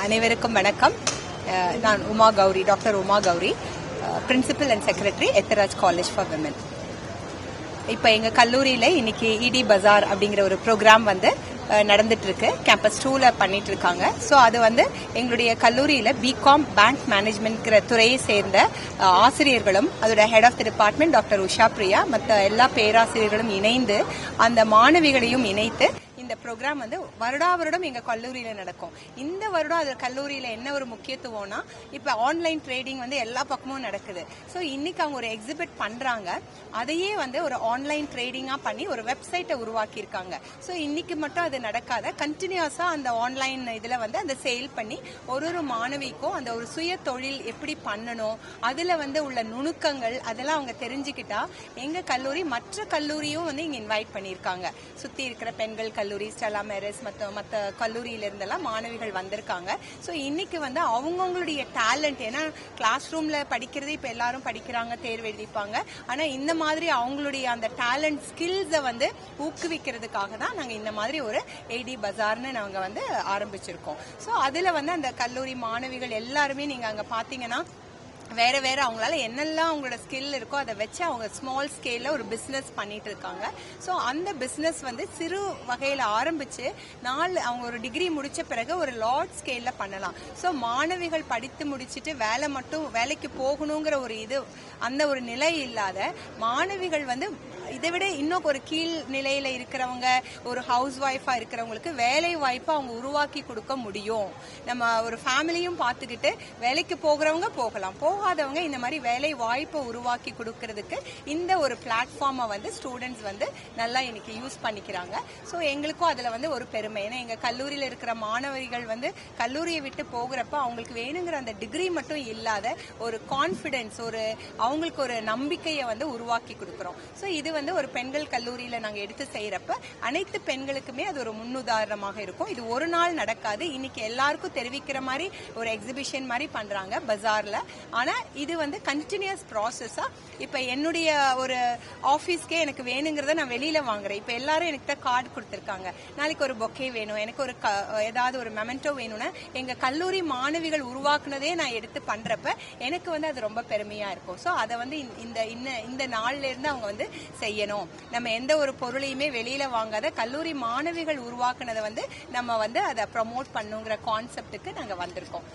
அனைவருக்கும் வணக்கம். நான் Uma Gowri, doctor Uma Gowri, principal and secretary Ethiraj college for women. இப்போ எங்கள் கல்லூரியில் இன்னைக்கு இடி பஜார் அப்படிங்கிற ஒரு ப்ரோக்ராம் நடந்துட்டு இருக்கு. கேம்பஸ் 2ல பண்ணிட்டு இருக்காங்க. ஸோ அது எங்களுடைய கல்லூரியில் பிகாம் பேங்க் மேனேஜ்மெண்ட்ங்கிற துறையை சேர்ந்த ஆசிரியர்களும் அதோட head of the department doctor Usha Priya மற்ற எல்லா பேராசிரியர்களும் இணைந்து அந்த மாணவிகளையும் இணைத்து இந்த ப்ரோக்ராம் வருடா வருடம் எங்க கல்லூரியில நடக்கும். இந்த வருடம் அது கல்லூரியில என்ன ஒரு முக்கியத்துவம்னா, இப்ப ஆன்லைன் ட்ரேடிங் எல்லா பக்கமும் நடக்குது. ஸோ இன்னைக்கு அவங்க ஒரு எக்ஸிபிட் பண்றாங்க. அதையே ஒரு ஆன்லைன் ட்ரேடிங்கா பண்ணி ஒரு வெப்சைட்டை உருவாக்கி இருக்காங்க. ஸோ இன்னைக்கு மட்டும் அது நடக்காத கண்டினியூஸா அந்த ஆன்லைன் இதுல அந்த சேல் பண்ணி ஒரு மாணவிக்கும் அந்த ஒரு சுய தொழில் எப்படி பண்ணணும், அதுல உள்ள நுணுக்கங்கள் அதெல்லாம் அவங்க தெரிஞ்சுக்கிட்டா எங்க கல்லூரி மற்ற கல்லூரியும் இங்க இன்வைட் பண்ணியிருக்காங்க. சுத்தி இருக்கிற பெண்கள் கல்லூரி, ஸ்டெல்லா மேரிஸ் மற்ற கல்லூரியில இருந்தெல்லாம் மாணவிகள் வந்திருக்காங்க. ஸோ இன்னைக்கு அவங்கவுங்களுடைய டேலண்ட், ஏன்னா கிளாஸ் ரூம்ல படிக்கிறதே இப்ப எல்லாரும் படிக்கிறாங்க, தேர்வு எழுதிப்பாங்க. ஆனா இந்த மாதிரி அவங்களுடைய அந்த டேலண்ட் ஸ்கில்ஸை ஊக்குவிக்கிறதுக்காக தான் நாங்க இந்த மாதிரி ஒரு ஏடி பஜார்னு நாங்க ஆரம்பிச்சிருக்கோம். ஸோ அதுல அந்த கல்லூரி மாணவிகள் எல்லாருமே நீங்க அங்க பாத்தீங்கன்னா வேற வேற அவங்களால என்னெல்லாம் அவங்களோட ஸ்கில் இருக்கோ அதை வச்சு அவங்க ஸ்மால் ஸ்கேல்ல ஒரு பிசினஸ் பண்ணிட்டு இருக்காங்க. ஸோ அந்த பிசினஸ் சிறு வகையில ஆரம்பிச்சு அவங்க ஒரு டிகிரி முடிச்ச பிறகு ஒரு லார்ஜ் ஸ்கேல்ல பண்ணலாம். ஸோ மாணவிகள் படித்து முடிச்சுட்டு வேலைக்கு போகணுங்கிற ஒரு அந்த ஒரு நிலை இல்லாத மாணவிகள் இதை விட இன்னும் ஒரு கீழ் நிலையில இருக்கிறவங்க, ஒரு ஹவுஸ் ஒய்ஃபா இருக்கிறவங்களுக்கு வேலை வாய்ப்பை அவங்க உருவாக்கி கொடுக்க முடியும். நம்ம ஒரு ஃபேமிலியும் பார்த்துக்கிட்டு வேலைக்கு போகிறவங்க போகலாம், போகாதவங்க இந்த மாதிரி வேலை வாய்ப்பை உருவாக்கி கொடுக்கறதுக்கு இந்த ஒரு பிளாட்ஃபார்மை ஸ்டூடெண்ட்ஸ் நல்லா இன்னைக்கு யூஸ் பண்ணிக்கிறாங்க. ஸோ எங்களுக்கும் அதுல ஒரு பெருமை. ஏன்னா எங்க கல்லூரியில இருக்கிற மாணவர்கள் கல்லூரியை விட்டு போகிறப்ப அவங்களுக்கு வேணுங்கிற அந்த டிகிரி மட்டும் இல்லாத ஒரு கான்பிடன்ஸ், அவங்களுக்கு ஒரு நம்பிக்கையை உருவாக்கி கொடுக்கிறோம். ஸோ இது ஒரு பெண்கள் கல்லூரியில நாங்க எடுத்து செய்யறப்ப அனைத்து பெண்களுக்குமே அது ஒரு முன்னுதாரணமாக இருக்கும். இது ஒரு நாள் நடக்காது. இன்னைக்கு எல்லாருக்கும் தெரிவிக்கிற மாதிரி ஒரு எக்ஸிபிஷன் மாதிரி பண்றாங்க பஜார்ல. ஆனா இது கண்டினியூஸ் ப்ராசஸா, இப்ப என்னுடைய ஒரு ஆபீஸ்க்கே எனக்கு வேணுங்கிறத நான் வெளியில வாங்குறேன். இப்ப எல்லாரும் எனக்கு கார்டு கொடுத்திருக்காங்க, நாளைக்கு ஒரு பொக்கே வேணும், எனக்கு ஒரு ஏதாவது ஒரு மெமெண்டோ வேணும்னா எங்க கல்லூரி மாணவிகள் உருவாக்குனதே நான் எடுத்து பண்றப்ப எனக்கு அது ரொம்ப பெருமையா இருக்கும். ஸோ அதை இந்த நாள்ல இருந்து அவங்க செய்யணும். நம்ம எந்த ஒரு பொருளையுமே வெளியில வாங்காத கல்லூரி மாணவிகள் உருவாக்குனதை நம்ம அதை ப்ரமோட் பண்ணுங்கிற கான்செப்டுக்கு நாங்க வந்திருக்கோம்.